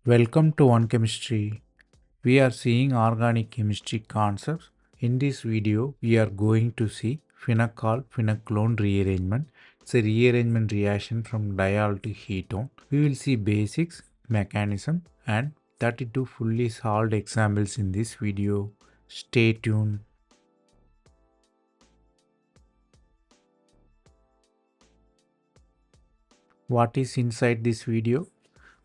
Welcome to One Chemistry. We are seeing organic chemistry concepts. In this video, we are going to see phenol-phenolone rearrangement. It's a rearrangement reaction from diol to ketone. We will see basics, mechanism, and 32 fully solved examples in this video. Stay tuned. What is inside this video?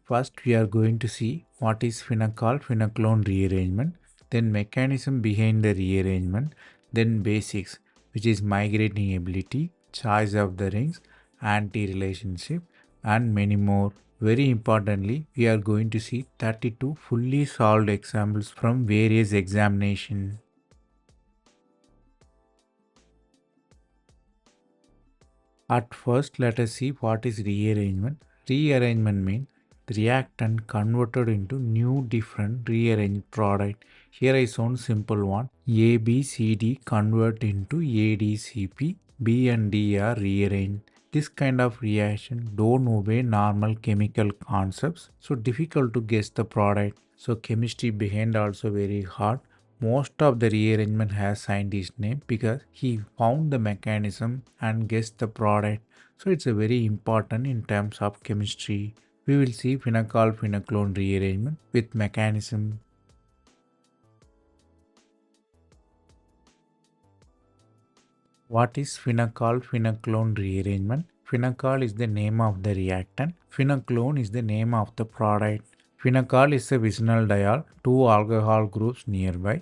First, we are going to see what is phenol-phenolone rearrangement, then mechanism behind the rearrangement, then basics, which is migrating ability, choice of the rings, anti-relationship, and many more. Very importantly, we are going to see 32 fully solved examples from various examinations. At first, let us see what is rearrangement. Rearrangement means the reactant converted into new different rearranged product. Here I shown simple one. ABCD convert into ADCP. B and D are rearranged. This kind of reaction don't obey normal chemical concepts, so difficult to guess the product. So chemistry behind also very hard. Most of the rearrangement has scientist name because he found the mechanism and guessed the product. So it's a very important in terms of chemistry. We will see phenol-phenolone rearrangement with mechanism. What is phenol-phenolone rearrangement? Phenol is the name of the reactant. Phenolone is the name of the product. Phenol is a vicinal diol, two alcohol groups nearby.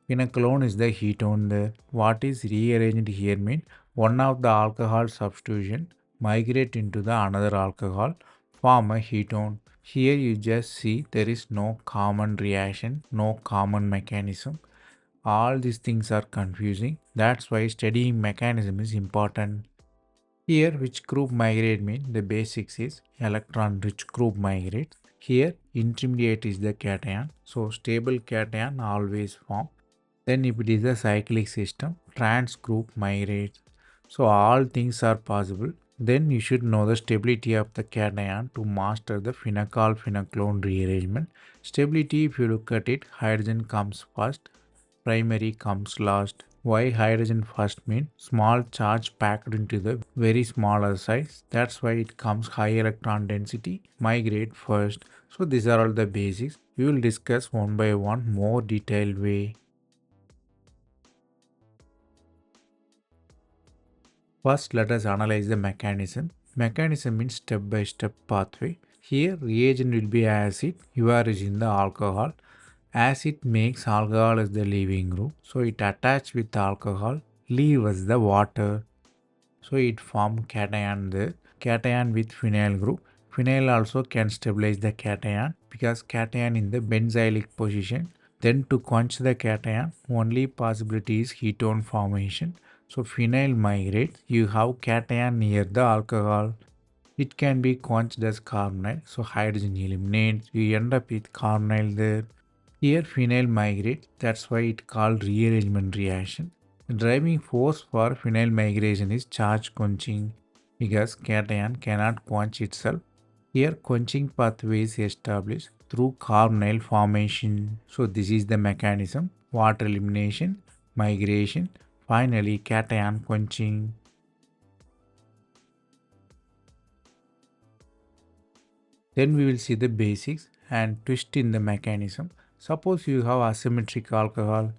Phenolone is the ketone there. What is rearranged here means one of the alcohol substitution migrate into the another alcohol, form a ketone. Here you just see there is no common reaction, no common mechanism. All these things are confusing. That's why studying mechanism is important. Here which group migrate means the basics is electron rich group migrates. Here intermediate is the cation. So stable cation always form. Then if it is a cyclic system, trans group migrates. So all things are possible. Then you should know the stability of the cation to master the phenol-phenolone rearrangement. Stability, if you look at it, hydrogen comes first, primary comes last. Why hydrogen first means small charge packed into the very smaller size. That's why it comes high electron density, migrate first. So these are all the basics. We will discuss one by one more detailed way. First, let us analyze the mechanism. Mechanism means step-by-step pathway. Here, reagent will be acid. You are using the alcohol. Acid makes alcohol as the leaving group. So, it attach with alcohol, leave as the water. So, it form cation there. Cation with phenyl group. Phenyl also can stabilize the cation because cation in the benzylic position. Then to quench the cation, only possibility is ketone formation. So phenyl migrates, you have cation near the alcohol. It can be quenched as carbonyl, so hydrogen eliminates, you end up with carbonyl there. Here phenyl migrates, that's why it called rearrangement reaction. The driving force for phenyl migration is charge quenching because cation cannot quench itself. Here quenching pathway is established through carbonyl formation. So this is the mechanism, water elimination, migration, finally cation quenching. Then we will see the basics and twist in the mechanism. Suppose you have asymmetric alcohol.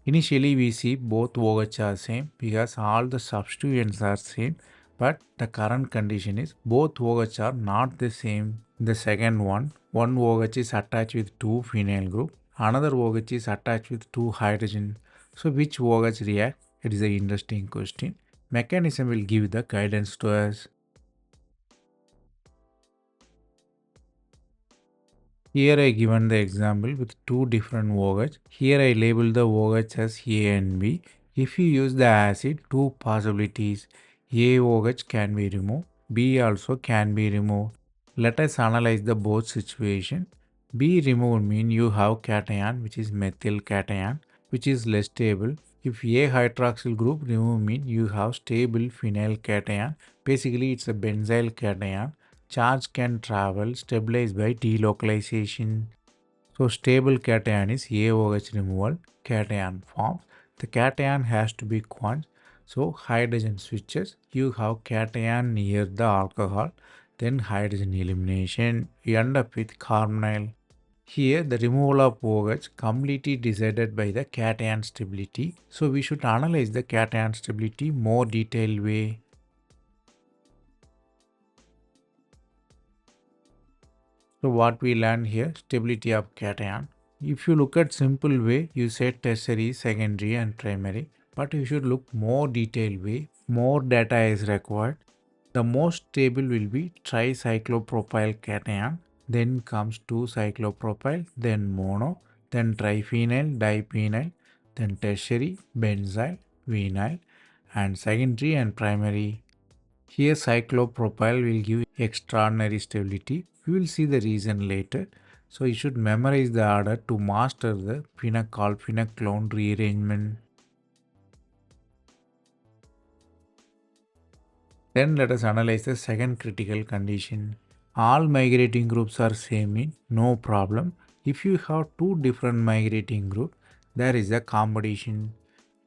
Initially we see both OH are same because all the substituents are same, but the current condition is both OH are not the same. The second one OH is attached with two phenyl group, another OH is attached with two hydrogen. So which OH react? It is an interesting question. Mechanism will give the guidance to us. Here I given the example with two different OH. Here I label the OH as A and B. If you use the acid, two possibilities. AOH can be removed, B also can be removed. Let us analyze the both situation. B removed mean you have cation which is methyl cation which is less stable. If A hydroxyl group remove mean you have stable phenyl cation. Basically it's a benzyl cation. Charge can travel stabilized by delocalization. So stable cation is AOH removal, cation forms. The cation has to be quenched. So hydrogen switches. You have cation near the alcohol, then hydrogen elimination. You end up with carbonyl. Here the removal of OH completely decided by the cation stability. So we should analyze the cation stability more detailed way. So what we learn here, stability of cation. If you look at simple way, you say tertiary, secondary and primary. But you should look more detailed way. More data is required. The most stable will be tricyclopropyl cation. Then comes 2-cyclopropyl, then mono, then triphenyl, diphenyl, then tertiary, benzyl, vinyl, and secondary and primary. Here cyclopropyl will give extraordinary stability. We will see the reason later. So you should memorize the order to master the phenol-phenol rearrangement. Then let us analyze the second critical condition. All migrating groups are same in, no problem. If you have two different migrating groups, there is a competition.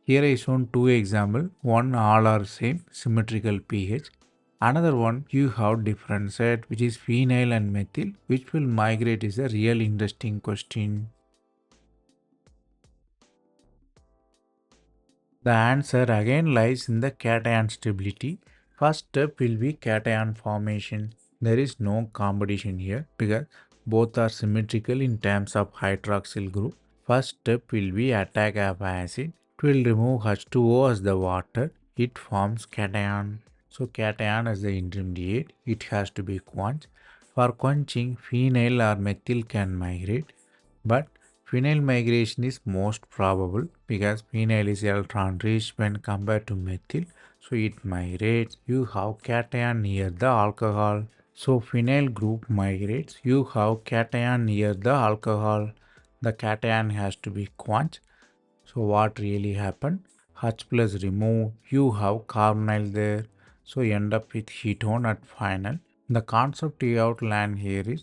Here I shown two examples. One all are same, symmetrical pH. Another one you have different set which is phenyl and methyl, which will migrate is a real interesting question. The answer again lies in the cation stability. First step will be cation formation. There is no competition here because both are symmetrical in terms of hydroxyl group. First step will be attack of acid. It will remove H2O as the water. It forms cation. So cation as the intermediate, it has to be quenched. For quenching, phenyl or methyl can migrate, but phenyl migration is most probable because phenyl is electron rich when compared to methyl, so it migrates. You have cation near the alcohol. So phenyl group migrates. You have cation near the alcohol. The cation has to be quenched. So what really happened? H plus remove. You have carbonyl there. So you end up with ketone at final. The concept you outline here is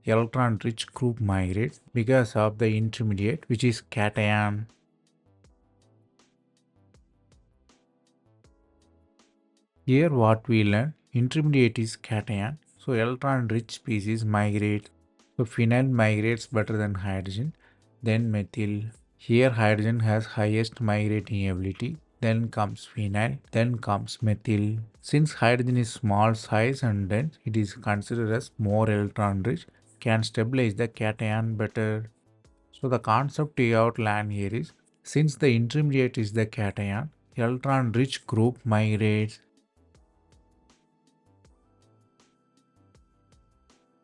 electron rich group migrates because of the intermediate which is cation. Here what we learn, intermediate is cation, so electron rich species migrate. So phenyl migrates better than hydrogen, then methyl. Here hydrogen has highest migrating ability, then comes phenyl, then comes methyl. Since hydrogen is small size and dense, it is considered as more electron rich, can stabilize the cation better. So the concept we outline here is, since the intermediate is the cation, electron rich group migrates.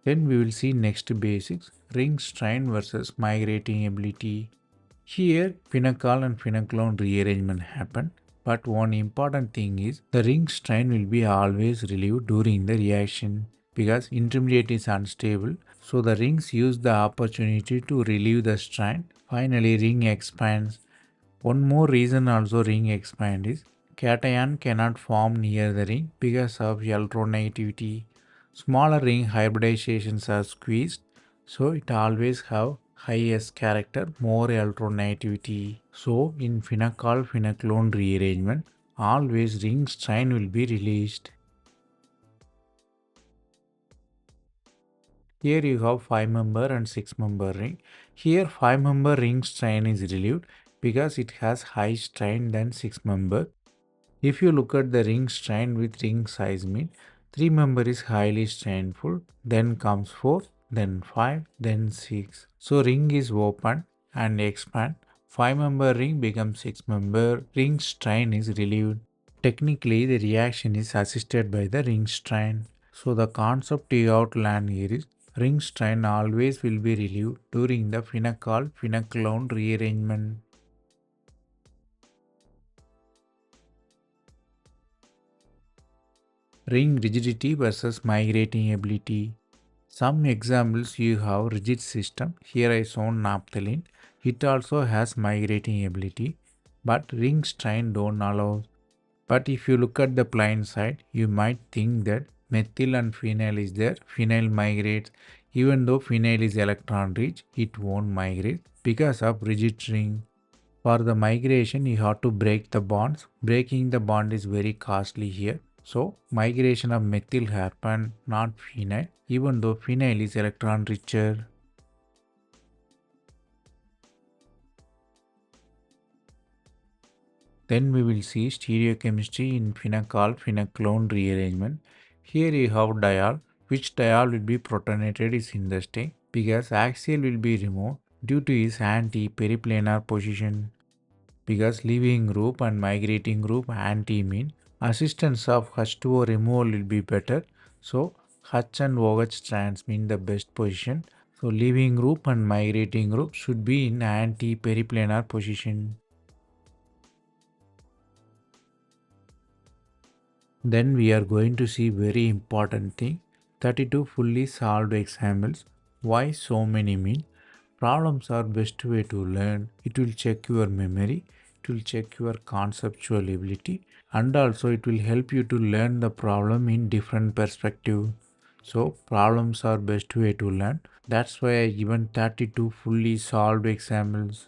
Then we will see next basics, ring strain versus migrating ability. Here phenol and phenol rearrangement happen, but one important thing is the ring strain will be always relieved during the reaction because intermediate is unstable, so the rings use the opportunity to relieve the strain. Finally ring expands. One more reason also ring expand is cation cannot form near the ring because of electronegativity. Smaller ring hybridizations are squeezed, so it always have highest character, more electronegativity. So in phenol rearrangement, always ring strain will be released. Here you have 5-member and 6-member ring. Here 5-member ring strain is relieved because it has high strain than 6-member. If you look at the ring strain with ring size mean, 3-member is highly strainful, then comes 4, then 5, then 6. So ring is open and expand. 5-member ring becomes 6-member. Ring strain is relieved. Technically, the reaction is assisted by the ring strain. So the concept you outline here is ring strain always will be relieved during the phenol rearrangement. Ring rigidity versus migrating ability. Some examples you have rigid system. Here I shown naphthalene. It also has migrating ability, but ring strain don't allow. But if you look at the blind side, you might think that Methyl and phenyl is there. Phenyl migrates. Even though phenyl is electron rich, it won't migrate because of rigid ring. For the migration, you have to break the bonds. Breaking the bond is very costly here. So migration of methyl happen, not phenyl, even though phenyl is electron richer. Then we will see stereochemistry in phenol-phenoclone rearrangement. Here you have diol. Which diol will be protonated is interesting because axial will be removed due to its anti-periplanar position. Because leaving group and migrating group anti mean assistance of H2O removal will be better. So H and OH strands mean the best position. So leaving group and migrating group should be in anti-periplanar position. Then we are going to see very important thing, 32 fully solved examples. Why so many mean? Problems are best way to learn. It will check your memory, it will check your conceptual ability, and also it will help you to learn the problem in different perspective. So problems are best way to learn. That's why I given 32 fully solved examples.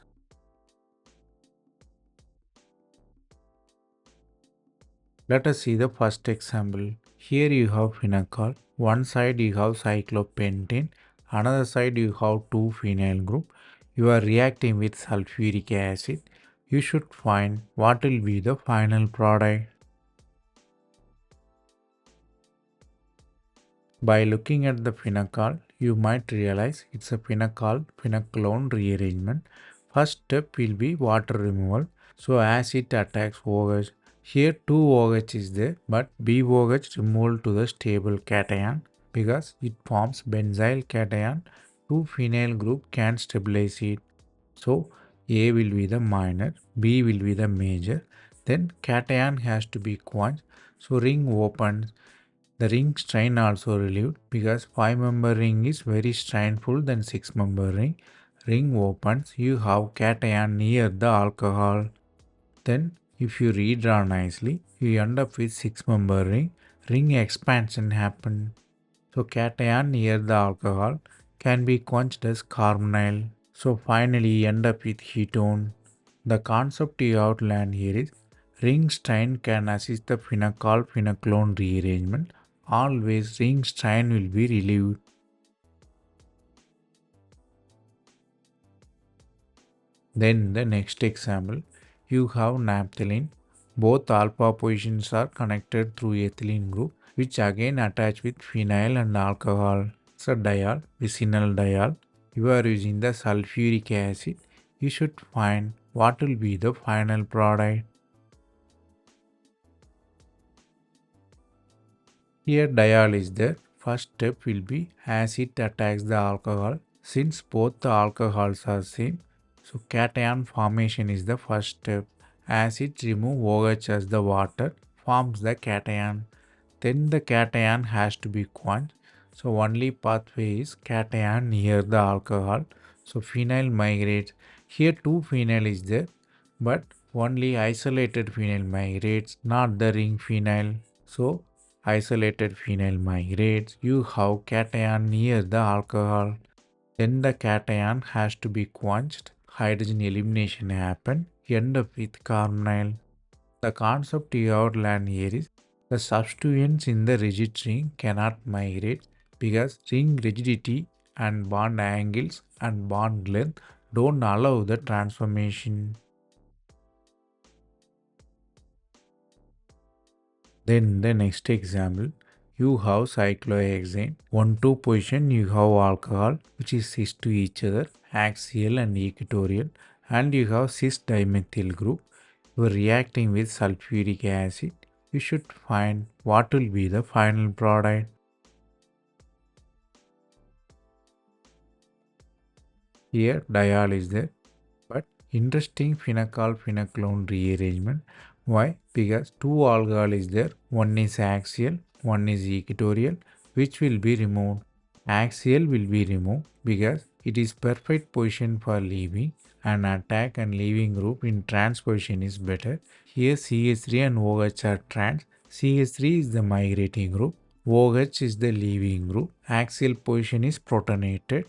Let us see the first example. Here you have phenol. One side you have cyclopentane, another side you have two phenyl group. You are reacting with sulfuric acid. You should find what will be the final product. By looking at the phenol, you might realize it's a phenol-phenoclone rearrangement. First step will be water removal. So as it attacks OH, here two OH is there, but BOH removed to the stable cation because it forms benzyl cation. Two phenyl group can stabilize it. So A will be the minor, B will be the major. Then cation has to be quenched. So ring opens. The ring strain also relieved because 5-member ring is very strainful than 6-member ring. Ring opens, you have cation near the alcohol. Then if you redraw nicely, you end up with 6-member ring. Ring expansion happen. So cation near the alcohol can be quenched as carbonyl. So finally you end up with ketone. The concept you outlined here is ring strain can assist the phenol-phenoclone rearrangement. Always ring strain will be relieved. Then the next example, you have naphthalene. Both alpha positions are connected through ethylene group, which again attach with phenyl and alcohol. So diol, vicinal diol. You are using the sulfuric acid. You should find what will be the final product. Here diol is there. First step will be acid attacks the alcohol. Since both the alcohols are same, so cation formation is the first step. Acid remove OH as the water, forms the cation. Then the cation has to be quenched. So only pathway is cation near the alcohol. So phenyl migrates. Here two phenyl is there, but only isolated phenyl migrates, not the ring phenyl. So isolated phenyl migrates. You have cation near the alcohol. Then the cation has to be quenched. Hydrogen elimination happen. End up with carbonyl. The concept you outlined here is the substituents in the rigid ring cannot migrate because ring rigidity and bond angles and bond length don't allow the transformation. Then the next example, you have cyclohexane. 1-2 position you have alcohol which is cis to each other, axial and equatorial, and you have cis dimethyl group. You are reacting with sulfuric acid. You should find what will be the final product. Here diol is there, but interesting phenol-phenoclone rearrangement. Why? Because two alcohol is there. One is axial, one is equatorial, which will be removed. Axial will be removed because it is perfect position for leaving, and attack and leaving group in trans position is better. Here CH3 and OH are trans. CH3 is the migrating group. OH is the leaving group. Axial position is protonated,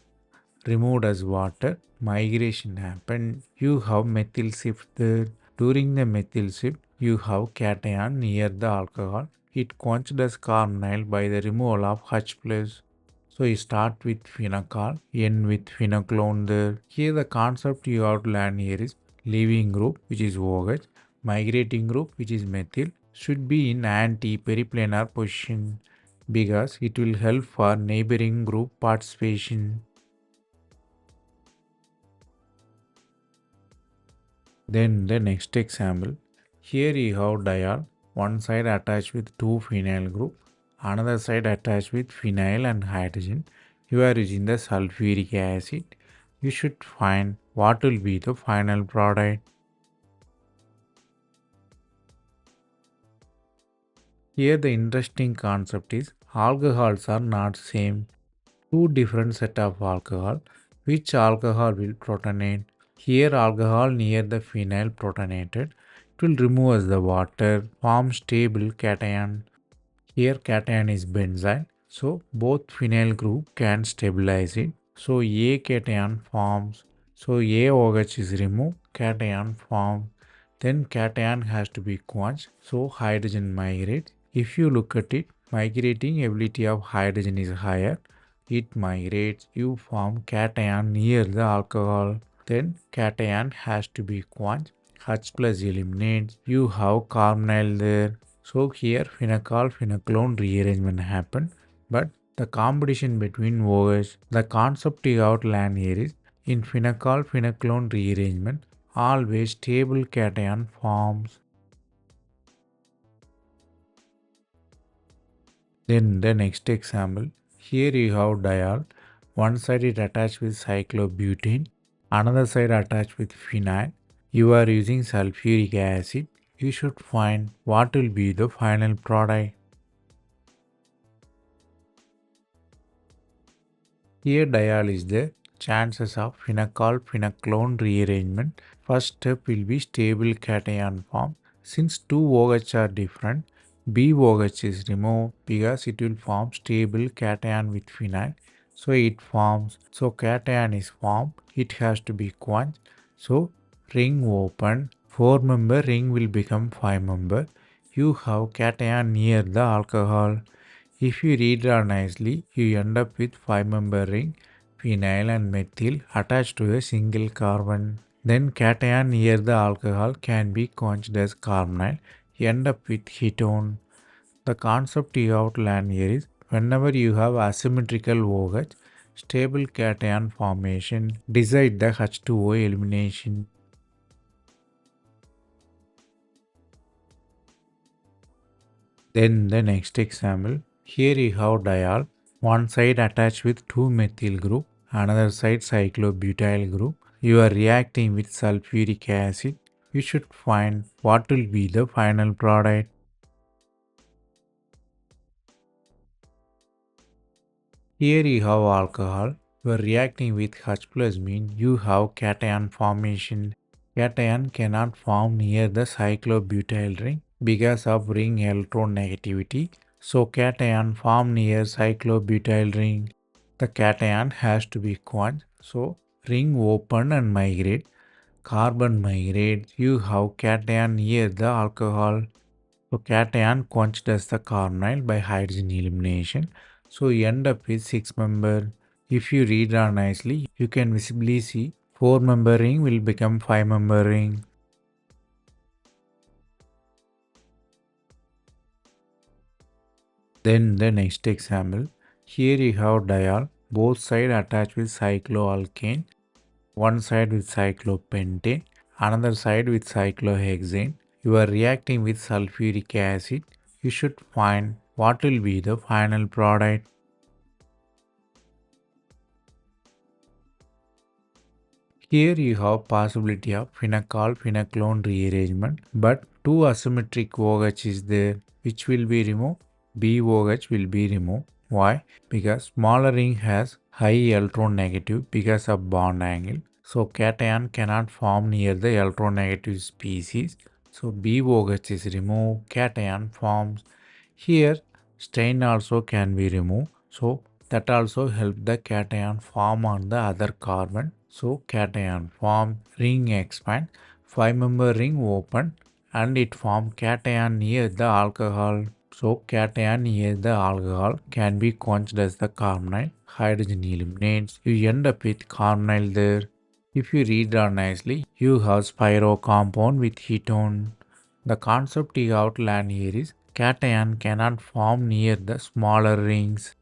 removed as water. Migration happened. You have methyl shift there. During the methyl shift, you have cation near the alcohol. It quenched as carbonyl by the removal of H plus. So you start with phenol, end with phenoclone there. Here the concept you have to learn here is leaving group, which is OH, migrating group, which is methyl, should be in anti-periplanar position because it will help for neighboring group participation. Then the next example. Here you have diol, one side attached with two phenyl group, another side attached with phenyl and hydrogen. You are using the sulfuric acid. You should find what will be the final product. Here the interesting concept is alcohols are not same. Two different set of alcohol. Which alcohol will protonate? Here alcohol near the phenyl protonated. It will remove as the water, form stable cation. Here cation is benzene. So both phenyl group can stabilize it. So A cation forms. So AOH is removed, cation forms. Then cation has to be quenched. So hydrogen migrates. If you look at it, migrating ability of hydrogen is higher. It migrates, you form cation near the alcohol. Then cation has to be quenched. H plus eliminates, you have carbonyl there. So here phenol phenoclone rearrangement happened. But the competition between OH, the concept you outline here is in phenol phenoclone rearrangement, always stable cation forms. Then the next example, here you have diol, one side is attached with cyclobutane, another side attached with phenyl. You are using sulfuric acid. You should find what will be the final product. Here diol is there. Chances of phenol phenoclone rearrangement. First step will be stable cation form. Since two OH are different, BOH is removed because it will form stable cation with phenyl. So it forms. So cation is formed. It has to be quenched. So ring open. 4-member ring will become 5-member. You have cation near the alcohol. If you redraw nicely, you end up with 5-member ring, phenyl and methyl attached to a single carbon. Then cation near the alcohol can be quenched as carbonyl, end up with ketone. The concept you have to learn here is whenever you have asymmetrical OH, stable cation formation, decide the H2O elimination. Then the next example, here you have diol, one side attached with two methyl group, another side cyclobutyl group. You are reacting with sulfuric acid. You should find what will be the final product. Here you have alcohol. You are reacting with H plus mean you have cation formation. Cation cannot form near the cyclobutyl ring because of ring electronegativity. So cation form near cyclobutyl ring. The cation has to be quenched. So ring open and migrate. Carbon migrates. You have cation near the alcohol. So cation quenched as the carbonyl by hydrogen elimination. So you end up with 6-member. If you redraw nicely, you can visibly see 4-member ring will become 5-member ring. Then the next example. Here you have diol, both sides attached with cycloalkane, one side with cyclopentane, another side with cyclohexane. You are reacting with sulfuric acid. You should find what will be the final product. Here you have possibility of phenol phenoclone rearrangement, but two asymmetric OH is there, which will be removed. BOH will be removed. Why? Because smaller ring has high electronegative because of bond angle. So cation cannot form near the electronegative species. So BOH is removed. Cation forms. Here Stain also can be removed. So that also help the cation form on the other carbon. So cation form, ring expand, 5-member ring open, and it form cation near the alcohol. So cation near the alcohol can be quenched as the carbonyl. Hydrogen eliminates. You end up with carbonyl there. If you read down nicely, you have spiro compound with ketone. The concept you outline here is cation cannot form near the smaller rings.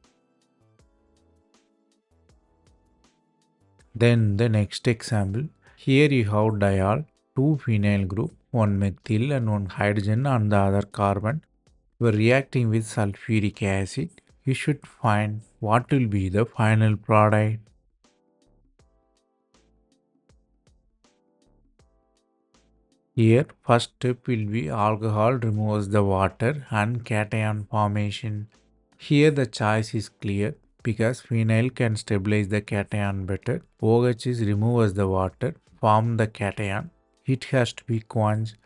Then the next example, here you have diol, two phenyl group, one methyl and one hydrogen on the other carbon. Were reacting with sulfuric acid. You should find what will be the final product. Here, first step will be alcohol removes the water and cation formation. Here the choice is clear because phenyl can stabilize the cation better. OH is removes the water, form the cation. It has to be quenched.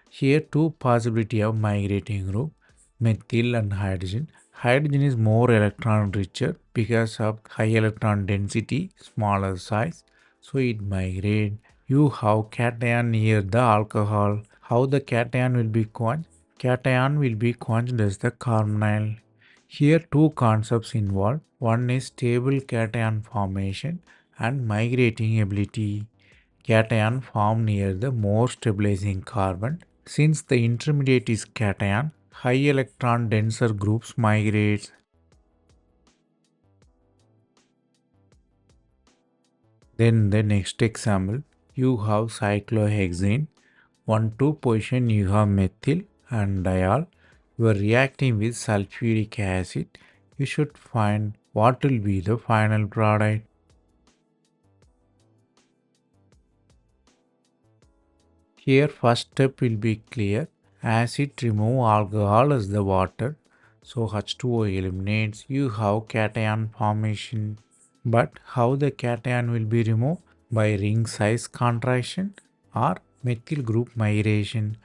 Here two possibility of migrating group, methyl and hydrogen. Hydrogen is more electron richer because of high electron density, smaller size, so it migrate. You have cation near the alcohol. How the cation will be quenched? Cation will be quenched as the carbonyl. Here two concepts involved. One is stable cation formation and migrating ability. Cation form near the more stabilizing carbon. Since the intermediate is cation, high electron denser groups migrate. Then the next example, you have cyclohexane. 1,2 position you have methyl and diol. You are reacting with sulfuric acid. You should find what will be the final product. Here first step will be clear. Acid remove alcohol as the water. So H2O eliminates. You have cation formation. But how the cation will be removed? By ring size contraction or methyl group migration.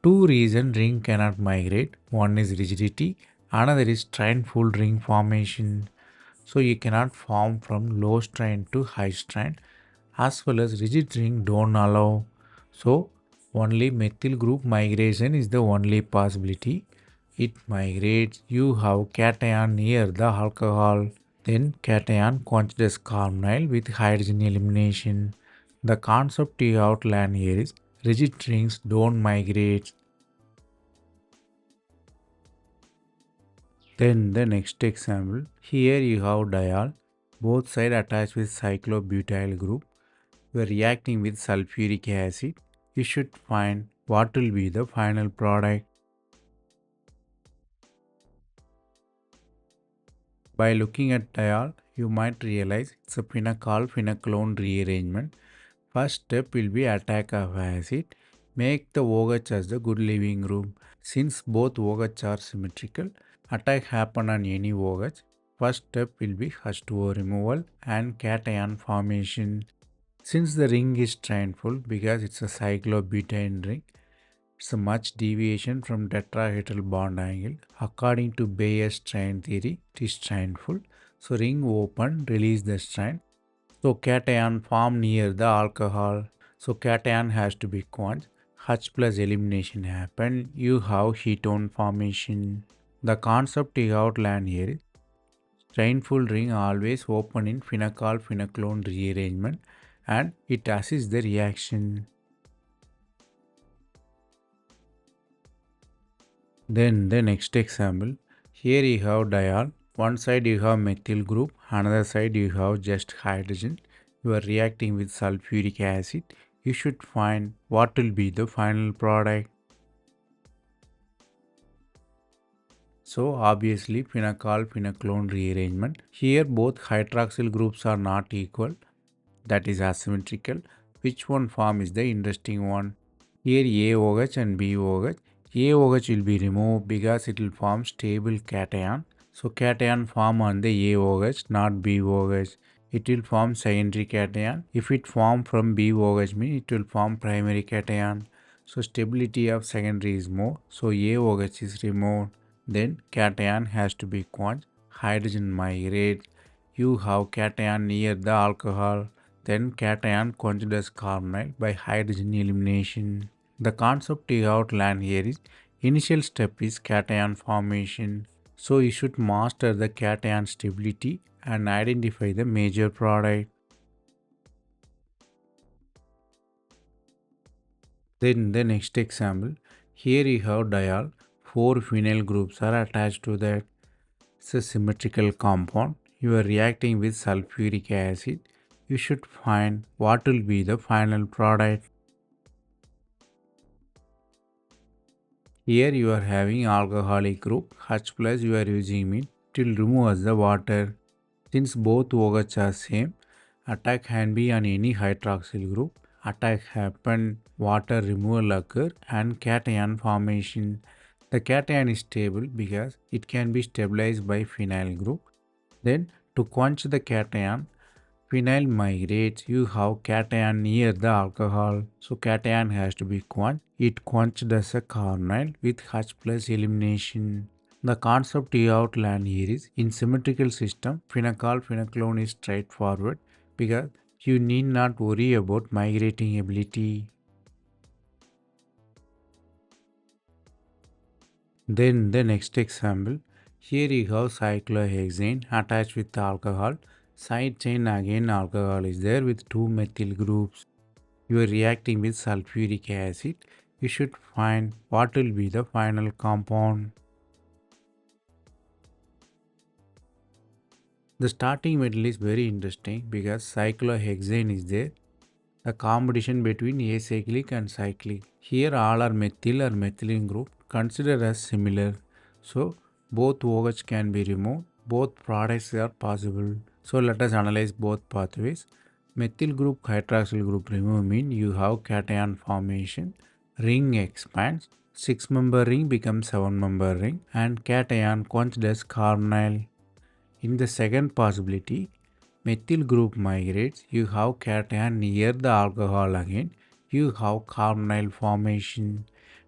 Two reasons ring cannot migrate. One is rigidity, another is strain full ring formation. So you cannot form from low strain to high strain, as well as rigid ring don't allow. So only methyl group migration is the only possibility. It migrates, you have cation near the alcohol. Then cation quenches carbonyl with hydrogen elimination. The concept you outline here is rigid rings don't migrate. Then the next example, here you have diol, both sides attached with cyclobutyl group. We are reacting with sulfuric acid. You should find what will be the final product. By looking at diol, you might realize it's a phenol-phenaclone rearrangement. First step will be attack of acid. Make the OH as the good leaving group. Since both OH are symmetrical, attack happen on any OH. First step will be H2O removal and cation formation. Since the ring is strainful because it's a cyclobutane ring, it's a much deviation from tetrahedral bond angle. According to Bayes strain theory, it is strainful. So ring open, release the strain. So cation form near the alcohol. So cation has to be quenched. H plus elimination happen. You have ketone formation. The concept you outline here is strainful ring always open in phenol-phenaclone rearrangement and it assists the reaction. Then the next example, here you have diol, one side you have methyl group, another side you have just hydrogen. You are reacting with sulfuric acid. You should find what will be the final product. So obviously phenol-phenaclone rearrangement. Here both hydroxyl groups are not equal, that is asymmetrical. Which one form is the interesting one? Here AOH and BOH. AOH will be removed because it will form stable cation. So cation form on the AOH, not BOH. It will form secondary cation. If it form from BOH means it will form primary cation. So stability of secondary is more. So AOH is removed. then cation has to be quenched, hydrogen migrates, you have cation near the alcohol, then cation quenched as carbonyl by hydrogen elimination. The concept you outline here is initial step is cation formation. So you should master the cation stability and identify the major product. Then the next example, here you have diol, four phenyl groups are attached to that. It's a symmetrical compound. You are reacting with sulfuric acid. You should find what will be the final product. Here you are having alcoholic group H plus you are using it to remove as the water. Since both OH are same, attack can be on any hydroxyl group. Attack happen, water removal occur and cation formation. The cation is stable because it can be stabilized by phenyl group. Then to quench the cation, phenyl migrates, you have cation near the alcohol. So cation has to be quenched. It quenched as a carbonyl with H plus elimination. The concept you outline here is in symmetrical system, phenol phenoclone is straightforward because you need not worry about migrating ability. Then the next example, here you have cyclohexane attached with alcohol. Side chain again alcohol is there with two methyl groups. You are reacting with sulfuric acid. You should find what will be the final compound. The starting metal is very interesting because cyclohexane is there. The competition between acyclic and cyclic. Here all are methyl or methylene group considered as similar. So both OH can be removed. Both products are possible. So let us analyze both pathways. Methyl group hydroxyl group remove mean you have cation formation. Ring expands. 6-member ring becomes 7-member ring and cation quenched as carbonyl. In the second possibility, methyl group migrates, you have cation near the alcohol again, you have carbonyl formation.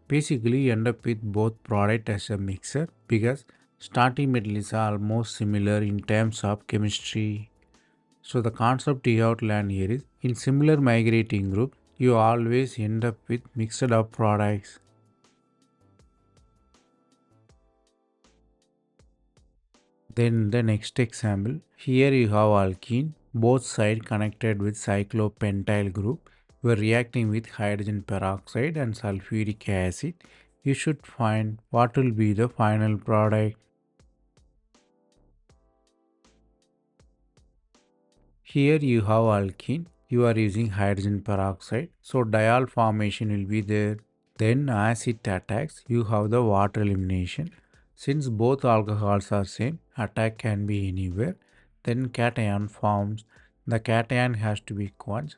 Basically, you end up with both product as a mixer because starting metal is almost similar in terms of chemistry. So the concept you outline here is in similar migrating groups, you always end up with mixed up products. Then the next example, here you have alkene, both sides connected with cyclopentyl group. You are reacting with hydrogen peroxide and sulfuric acid. You should find what will be the final product. Here you have alkene, you are using hydrogen peroxide, so diol formation will be there. Then as it attacks, you have the water elimination. Since both alcohols are same, attack can be anywhere. Then cation forms. The cation has to be quenched.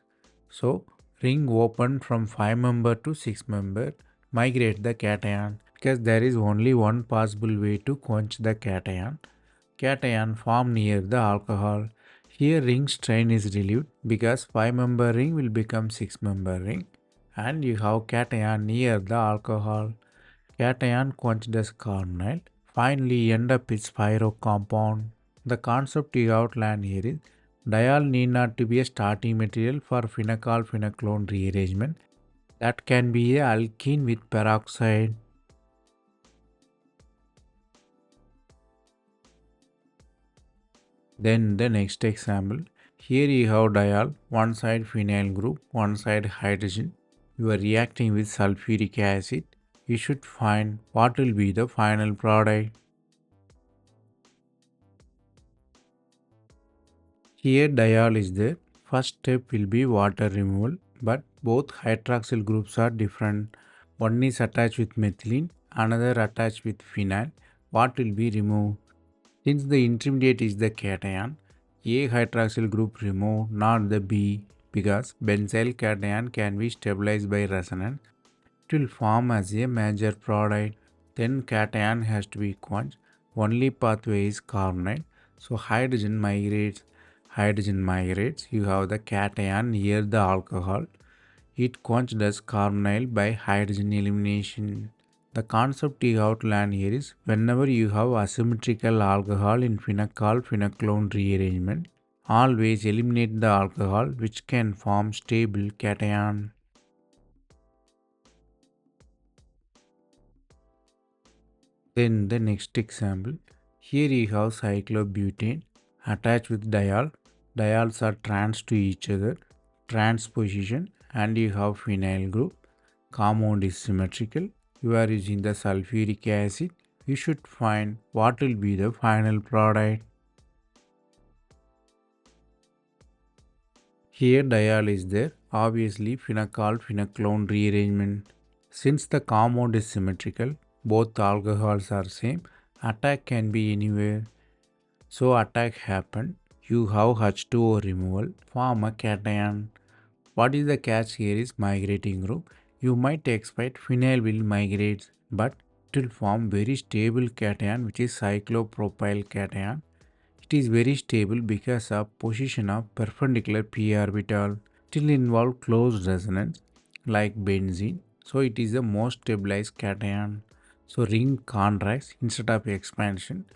So ring open from 5-member to 6-member. Migrate the cation because there is only one possible way to quench the cation. Cation form near the alcohol. Here ring strain is relieved because 5-member ring will become 6-member ring and you have cation near the alcohol. Cation quenched as carbonyl. Finally end up with spiro compound. The concept you outline here is diol need not to be a starting material for phenol phenoclone rearrangement. That can be a alkene with peroxide. Then the next example. Here you have diol, one side phenyl group, one side hydrogen. You are reacting with sulfuric acid. You should find what will be the final product. Here diol is there. First step will be water removal, but both hydroxyl groups are different. One is attached with methylene, another attached with phenyl. What will be removed? Since the intermediate is the cation, A hydroxyl group removed, not the B, because benzyl cation can be stabilized by resonance. It will form as a major product. Then cation has to be quenched. Only pathway is carbonyl. So hydrogen migrates. Hydrogen migrates. You have the cation near the alcohol. It quenched as carbonyl by hydrogen elimination. The concept you have to learn here is whenever you have asymmetrical alcohol in phenol-phenoclone rearrangement, always eliminate the alcohol which can form stable cation. Then the next example, here you have cyclobutane attached with diol. Diols are trans to each other, transposition, and you have phenyl group. Compound is symmetrical. You are using the sulfuric acid. You should find what will be the final product. Here diol is there, obviously phenol-phenoclone rearrangement. Since the compound is symmetrical, both alcohols are same, attack can be anywhere. So attack happened, you have H2O removal, form a cation. What is the catch here is migrating group. You might expect phenyl will migrate, but it will form very stable cation which is cyclopropyl cation. It is very stable because of position of perpendicular p orbital. Still involve closed resonance like benzene. So it is the most stabilized cation. So ring contracts instead of expansion.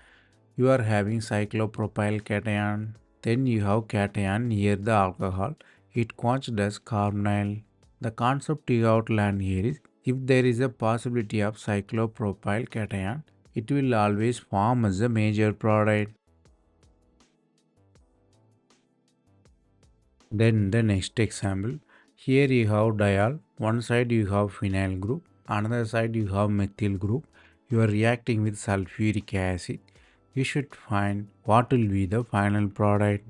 You are having cyclopropyl cation. Then you have cation near the alcohol. It quenched as carbonyl. The concept you outline here is if there is a possibility of cyclopropyl cation, it will always form as a major product. Then the next example, here you have diol, one side you have phenyl group, another side you have methyl group. You are reacting with sulfuric acid. You should find what will be the final product.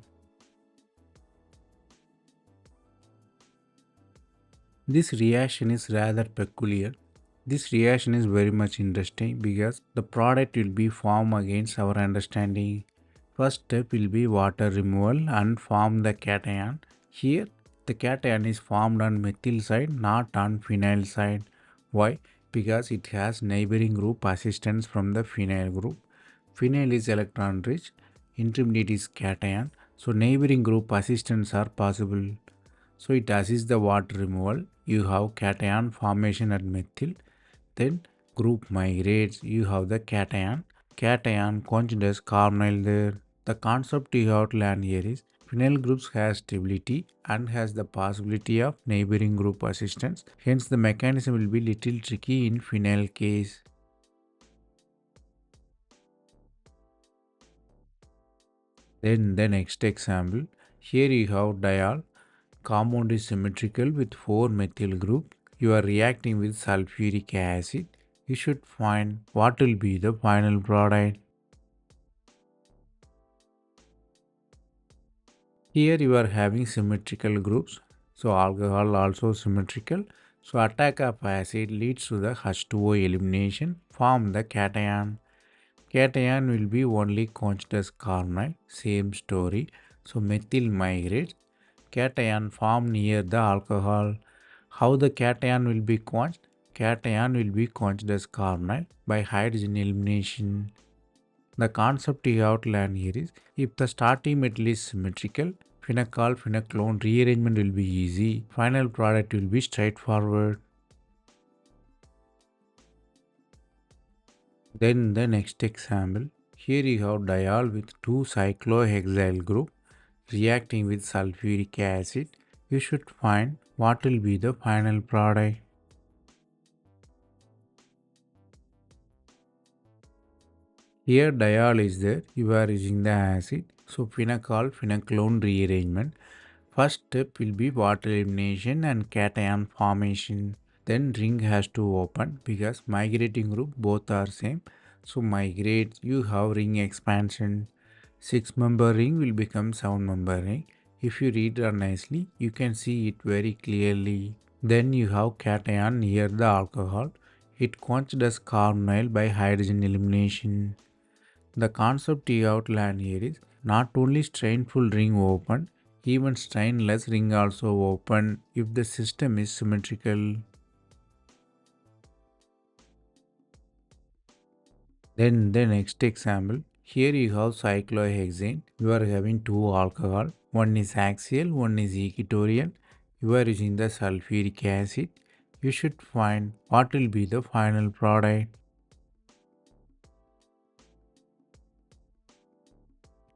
This reaction is rather peculiar. This reaction is very much interesting because the product will be formed against our understanding. First step will be water removal and form the cation. Here the cation is formed on methyl side, not on phenyl side. Why? Because it has neighboring group assistance from the phenyl group. Phenyl is electron rich, intermediate is cation, so neighboring group assistance are possible. So it assists the water removal. You have cation formation at methyl, then group migrates. You have the cation conjugate as carbonyl there. The concept you have to learn here is phenyl groups has stability and has the possibility of neighboring group assistance. Hence the mechanism will be little tricky in phenyl case. Then the next example, here you have diol. Compound is symmetrical with 4 methyl groups. You are reacting with sulfuric acid. You should find what will be the final product. Here you are having symmetrical groups. So alcohol also symmetrical. So attack of acid leads to the H2O elimination, form the cation. Cation will be only conjugate as carbonyl, same story. So methyl migrates. Cation form near the alcohol. How the cation will be quenched? Cation will be quenched as carbonyl by hydrogen elimination. The concept you have to learn here is if the starting metal is symmetrical, phenol-phenoclone rearrangement will be easy. Final product will be straightforward. Then the next example. Here you have diol with 2 cyclohexyl group reacting with sulfuric acid. You should find what will be the final product. Here diol is there, you are using the acid. So phenol-phenoclone rearrangement. First step will be water elimination and cation formation. Then ring has to open because migrating group both are same. So migrate, you have ring expansion. 6-member ring will become 7-member ring. If you read it nicely, you can see it very clearly. Then you have cation near the alcohol. It quenched as carbonyl by hydrogen elimination. The concept you outline here is not only strainful ring open, even strainless ring also open if the system is symmetrical. Then the next example, here you have cyclohexane. You are having 2 alcohol. One is axial, one is equatorial. You are using the sulfuric acid. you should find what will be the final product.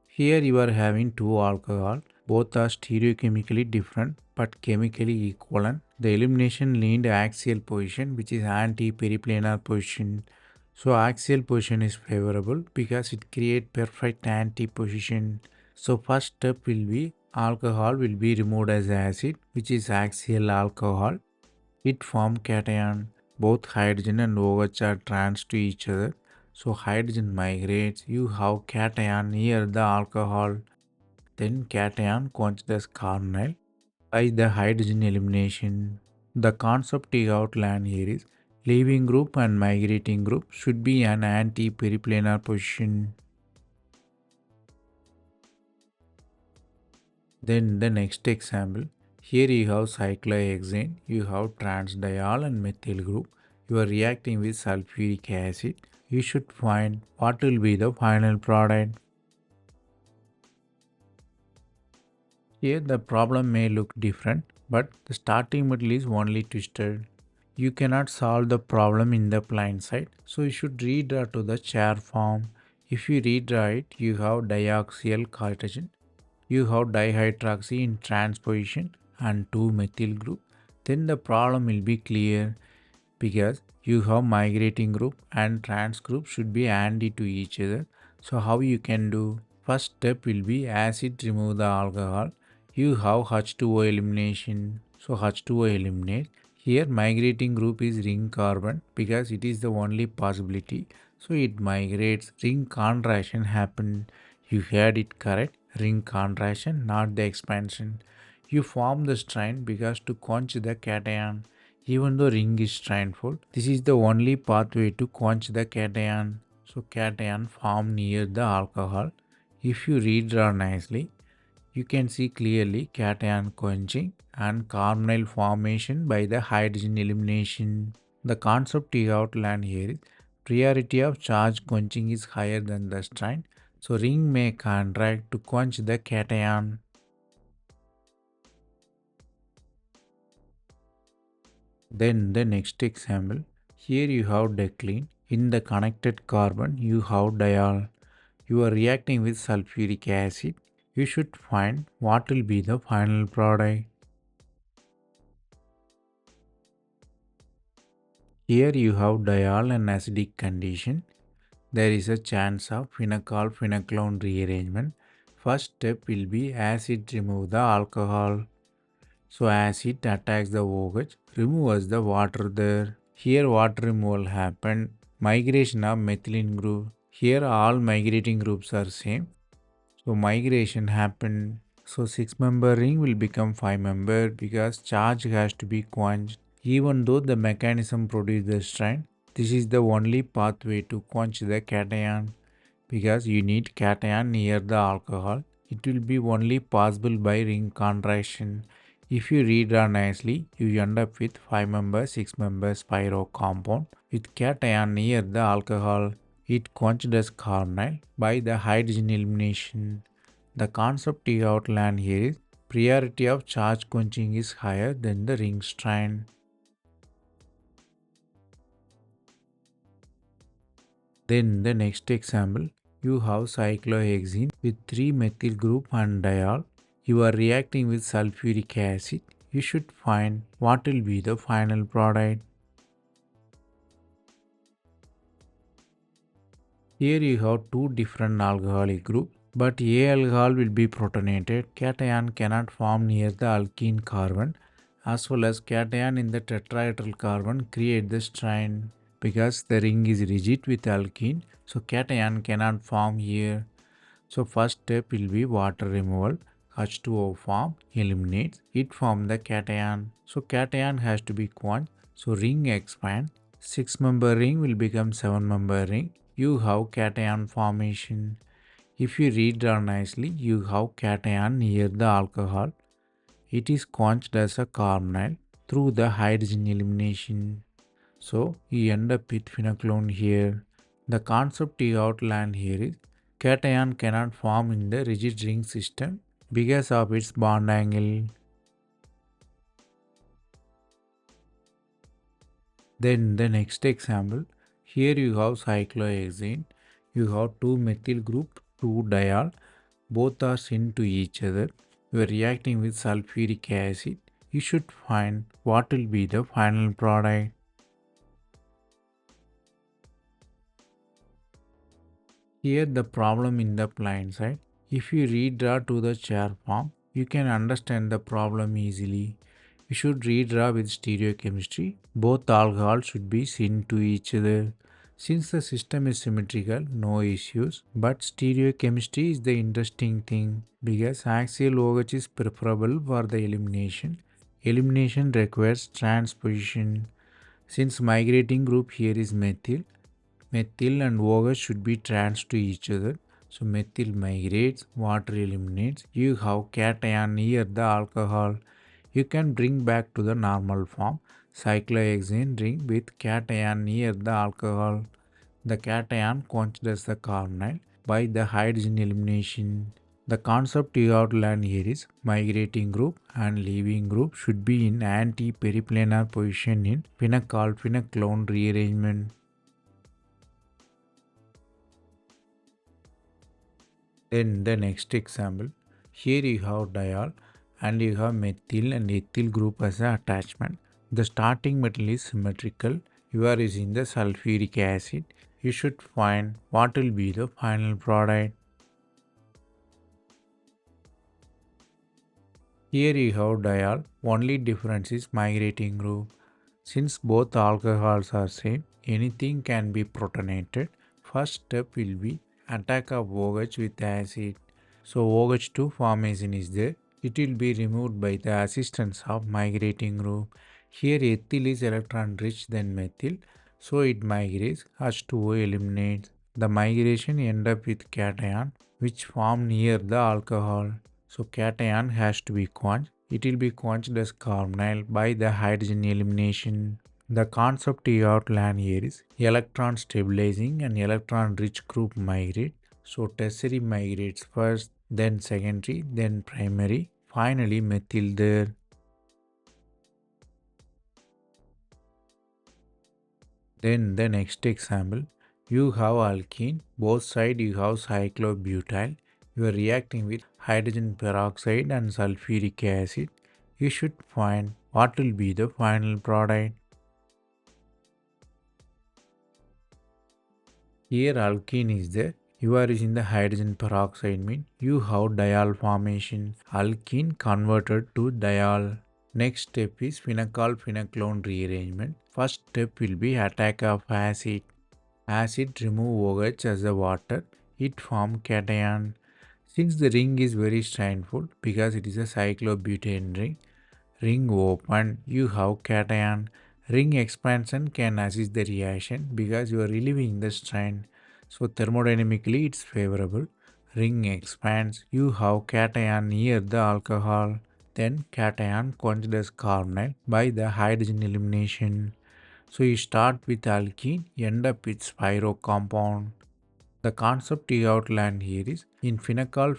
Here you are having two alcohol, both are stereochemically different but chemically equivalent. The elimination leaned axial position, which is anti-periplanar position. So axial position is favorable because it creates perfect anti-position. So first step will be alcohol will be removed as acid, which is axial alcohol. It form cation. Both hydrogen and OH are trans to each other. So hydrogen migrates. You have cation near the alcohol. Then cation considers carbonyl by the hydrogen elimination. The concept we outline here is leaving group and migrating group should be an anti-periplanar position. Then the next example, here you have cyclohexane, you have transdiol and methyl group. You are reacting with sulfuric acid. You should find what will be the final product. Here the problem may look different, but the starting model is only twisted. You cannot solve the problem in the blind side, so you should redraw to the chair form. If you redraw it, you have dioxyl hydrogen, you have dihydroxy in trans position and 2-methyl group. Then the problem will be clear because you have migrating group and trans group should be anti to each other. So how you can do? First step will be acid remove the alcohol. You have H2O elimination. So H2O eliminate. Here migrating group is ring carbon because it is the only possibility. So it migrates. Ring contraction happen. You had it correct. Ring contraction, not the expansion. You form the strain because to quench the cation. Even though ring is strainful, this is the only pathway to quench the cation. So cation form near the alcohol. If you redraw nicely, you can see clearly cation quenching and carbonyl formation by the hydrogen elimination. The concept we outlined here is priority of charge quenching is higher than the strain. So ring may contract to quench the cation. Then the next example, here you have decline. In the connected carbon, you have diol. You are reacting with sulfuric acid. You should find what will be the final product. Here you have diol and acidic condition. There is a chance of phenol-phenoclone rearrangement. First step will be acid remove the alcohol. So acid attacks the OH, removes the water there. Here water removal happened. Migration of methylene group. Here all migrating groups are same. So migration happened. So 6-member ring will become 5-member because charge has to be quenched. Even though the mechanism produces the strain, this is the only pathway to quench the cation because you need cation near the alcohol. It will be only possible by ring contraction. If you redraw nicely, you end up with 5-member, 6-member spiro compound with cation near the alcohol. It quenched as carbonyl by the hydrogen elimination. The concept we outline here is priority of charge quenching is higher than the ring strain. Then the next example, you have cyclohexene with 3-methyl group and diol. You are reacting with sulfuric acid. You should find what will be the final product. Here you have two different alcoholic groups, but A alcohol will be protonated. Cation cannot form near the alkene carbon, as well as cation in the tetrahedral carbon create the strain because the ring is rigid with alkene, so cation cannot form here. So first step will be water removal. H2O form eliminates it from the cation. So cation has to be quenched. So ring expands. 6-member ring will become 7-member ring. You have cation formation. If you redraw nicely, you have cation near the alcohol. It is quenched as a carbonyl through the hydrogen elimination. So you end up with phenoclone here. The concept you outlined here is cation cannot form in the rigid ring system because of its bond angle. Then the next example, here you have cyclohexane, you have two methyl group, two diol, both are syn to each other. You are reacting with sulfuric acid. You should find what will be the final product. Here the problem in the blind side. If you redraw to the chair form, you can understand the problem easily. You should redraw with stereochemistry. Both alcohols should be syn to each other. Since the system is symmetrical, no issues. But stereochemistry is the interesting thing because axial OH is preferable for the elimination. Elimination requires transposition. Since migrating group here is methyl, methyl and OH should be trans to each other. So methyl migrates, water eliminates. You have cation near the alcohol. You can bring back to the normal form. Cyclohexane ring with cation near the alcohol. The cation considers the carbonyl by the hydrogen elimination. The concept you have to learn here is migrating group and leaving group should be in anti-periplanar position in phenol-phenol rearrangement. Then the next example, here you have diol and you have methyl and ethyl group as an attachment. The starting metal is symmetrical. You are using the sulfuric acid. You should find what will be the final product. Here you have diol, only difference is migrating group. Since both alcohols are same, anything can be protonated. First step will be attack of OH with acid. So OH2 formation is there. It will be removed by the assistance of migrating group. Here ethyl is electron rich than methyl, so it migrates. H2O eliminates. The migration end up with cation which form near the alcohol. So cation has to be quenched. It will be quenched as carbonyl by the hydrogen elimination. The concept you outline here is electron stabilizing and electron rich group migrate. So tertiary migrates first, then secondary, then primary, finally methyl there. Then the next example, you have alkene, both sides you have cyclobutyl. You are reacting with hydrogen peroxide and sulfuric acid. You should find what will be the final product. Here alkene is there. You are using the hydrogen peroxide mean you have diol formation. Alkene converted to diol. Next step is phenol-phenol rearrangement. First step will be attack of acid. Acid remove OH as a water. It form cation. Since the ring is very strainful because it is a cyclobutane ring, ring open, you have cation. Ring expansion can assist the reaction because you are relieving the strain. So thermodynamically it's favorable. Ring expands, you have cation near the alcohol. Then cation considers carbonyl by the hydrogen elimination. So you start with alkene, end up with spiro compound. The concept you outlined here is in phenol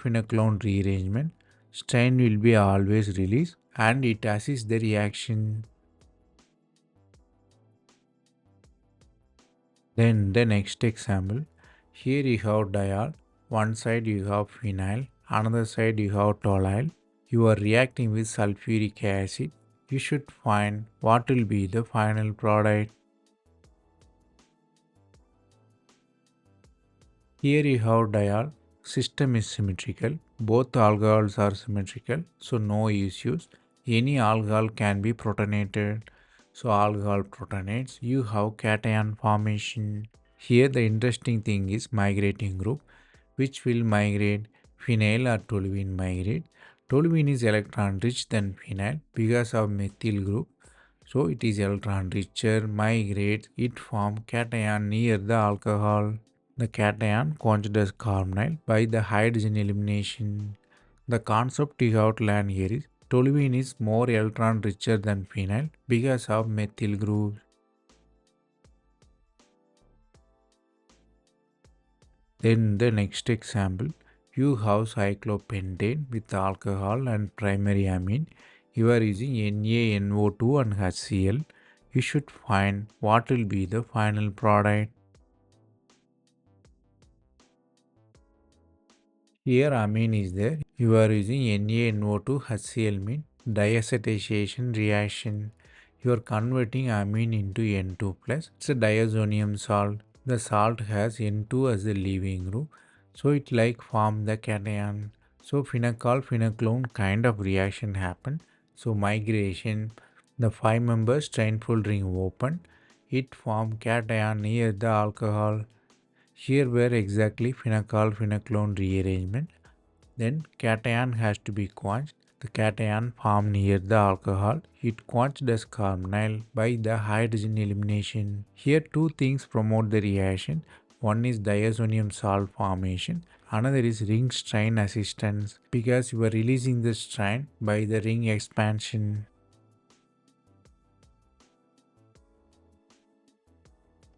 rearrangement, strain will be always released and it assists the reaction. Then the next example, here you have diol, one side you have phenyl, another side you have toluene. You are reacting with sulfuric acid. You should find what will be the final product. Here you have diol, system is symmetrical, both alcohols are symmetrical, so no issues. Any alcohol can be protonated. So alcohol protonates, you have cation formation. Here the interesting thing is migrating group, which will migrate phenyl or toluene migrate. Toluene is electron rich than phenyl because of methyl group. So it is electron richer, migrates, it forms cation near the alcohol. The cation considers carbonyl by the hydrogen elimination. The concept you have to learn here is toluene is more electron richer than phenyl because of methyl groups. Then the next example, you have cyclopentane with alcohol and primary amine. You are using NaNO2 and HCl. you should find what will be the final product. Here amine is there. You are using NaNO2 HCl mean diacetization reaction. You are converting amine into N2 plus. It's a diazonium salt. The salt has N2 as the leaving group. So it like form the cation. So phenol phenoclone kind of reaction happen. So migration, the 5 member strainful ring open. It form cation near the alcohol. Here where exactly phenol-phenoclone rearrangement. Then cation has to be quenched. The cation formed near the alcohol. It quenched as carbonyl by the hydrogen elimination. Here two things promote the reaction. One is diazonium salt formation. Another is ring strain assistance because you are releasing the strain by the ring expansion.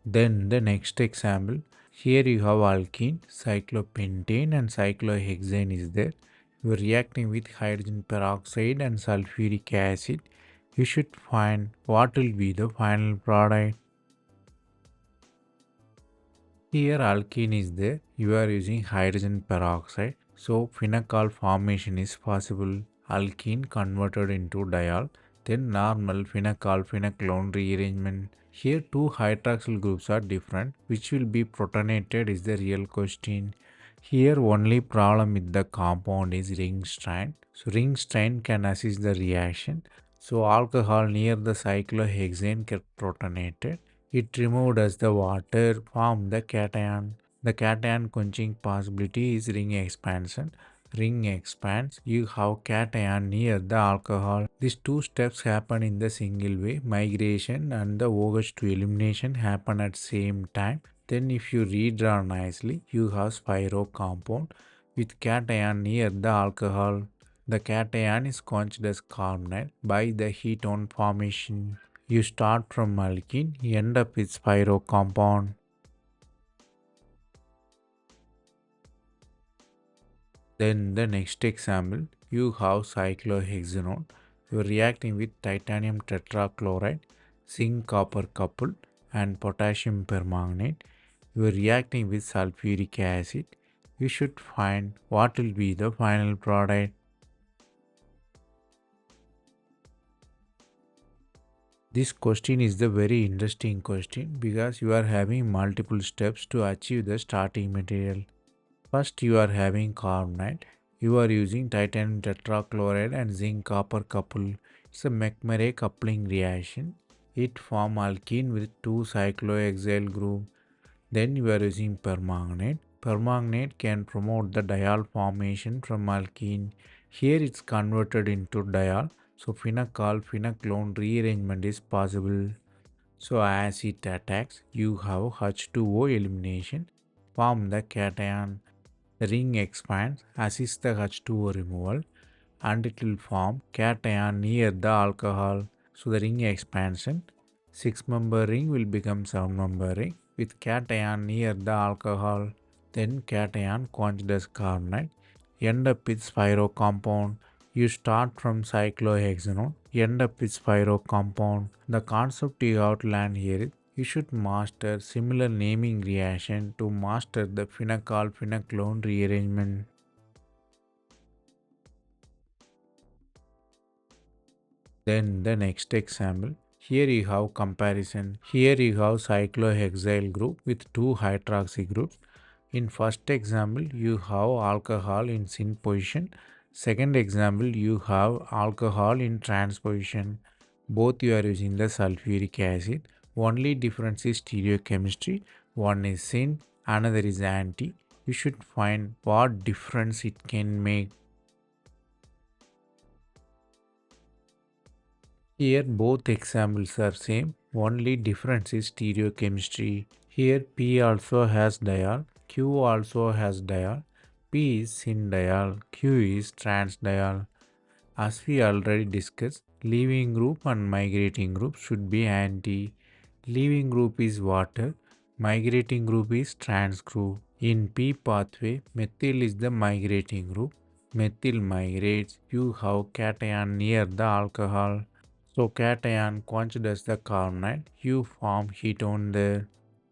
Then the next example, here you have alkene, cyclopentane and cyclohexane is there. You are reacting with hydrogen peroxide and sulfuric acid. You should find what will be the final product. Here alkene is there. You are using hydrogen peroxide. So phenol formation is possible. Alkene converted into diol. Then normal phenol-phenoclone rearrangement. Here two hydroxyl groups are different. Which will be protonated is the real question. Here only problem with the compound is ring strain. So ring strain can assist the reaction. So alcohol near the cyclohexane get protonated. It removed as the water form the cation. The cation quenching possibility is ring expansion. Ring expands, you have cation near the alcohol. These two steps happen in the single way. Migration and the OH2 elimination happen at same time. Then if you redraw nicely, you have spiro compound with cation near the alcohol. The cation is quenched as carbonyl by the ketone formation. You start from alkene, you end up with spiro compound. Then the next example, you have cyclohexanone. You are reacting with titanium tetrachloride, zinc copper coupled and potassium permanganate. You are reacting with sulfuric acid. You should find what will be the final product. This question is the very interesting question because you are having multiple steps to achieve the starting material. First, you are having carbonate. You are using titanium tetrachloride and zinc copper couple. It's a McMurray coupling reaction. It forms alkene with two cyclohexyl group. Then you are using permanganate. Permanganate can promote the diol formation from alkene. Here it's converted into diol. So phenol-phenoclone rearrangement is possible. So as it attacks, you have H2O elimination. Form the cation. The ring expands, assists the H2O removal, and it will form cation near the alcohol. So the ring expansion, 6 member ring will become 7 member ring with cation near the alcohol. Then cation quenched as carbonate, end up with spiro compound. You start from cyclohexanone, end up with spiro compound. The concept you outline here is you should master similar naming reaction to master the phenol-phenoclone rearrangement. Then the next example. Here you have comparison. Here you have cyclohexyl group with two hydroxy groups. In first example, you have alcohol in syn position. Second example, you have alcohol in trans position. Both you are using the sulfuric acid. Only difference is stereochemistry. One is syn, another is anti. You should find what difference it can make. Here both examples are same, only difference is stereochemistry. Here P also has diol, Q also has diol, P is syn diol, Q is trans diol. As we already discussed, leaving group and migrating group should be anti. Leaving group is water, migrating group is trans group. In P pathway, methyl is the migrating group. Methyl migrates, you have cation near the alcohol. So cation considers the carbonyl, you form ketone there.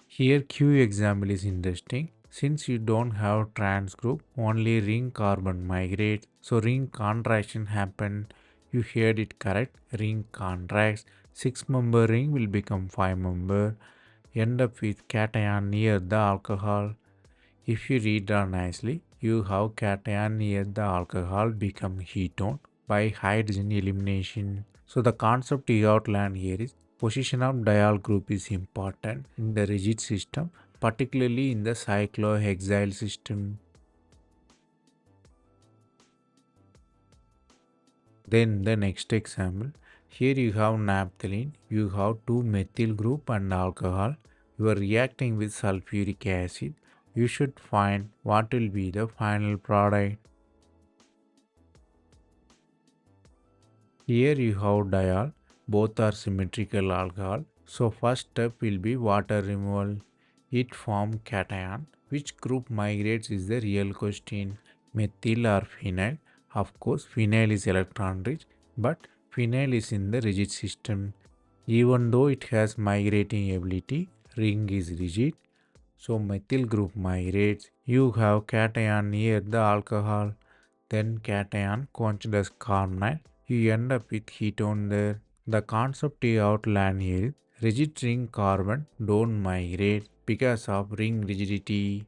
Here Q example is interesting. Since you don't have trans group, only ring carbon migrates. So ring contraction happen. You heard it correct. Ring contracts. 6-member ring will become 5-member. End up with cation near the alcohol. If you read down nicely, you have cation near the alcohol become ketone by hydrogen elimination. So the concept you outline here is position of diol group is important in the rigid system, particularly in the cyclohexyl system. Then the next example, here you have naphthalene, you have two methyl group and alcohol, you are reacting with sulfuric acid. You should find what will be the final product. Here you have diol, both are symmetrical alcohol. So first step will be water removal. It form cation. Which group migrates is the real question. Methyl or phenyl? Of course, phenyl is electron rich, but phenyl is in the rigid system. Even though it has migrating ability, ring is rigid. So methyl group migrates. You have cation near the alcohol. Then cation considers carbonyl. You end up with ketone there. The concept you outline here is rigid ring carbon don't migrate because of ring rigidity.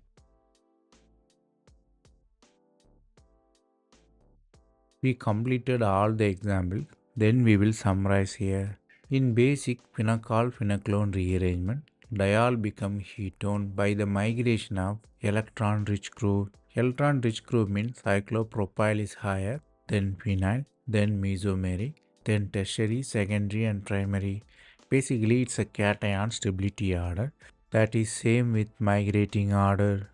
We completed all the examples, then we will summarize here. In basic phenol-phenoclone rearrangement, diol become ketone by the migration of electron-rich group. Electron-rich group means cyclopropyl is higher, then phenyl, then mesomeric, then tertiary, secondary and primary. Basically, it's a cation stability order that is same with migrating order.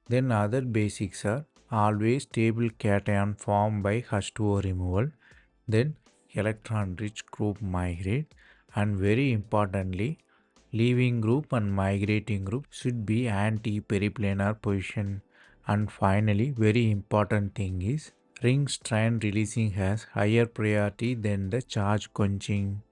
Then other basics are always stable cation formed by H2O removal, then electron rich group migrate, and very importantly leaving group and migrating group should be anti-periplanar position. And finally very important thing is ring strain releasing has higher priority than the charge quenching.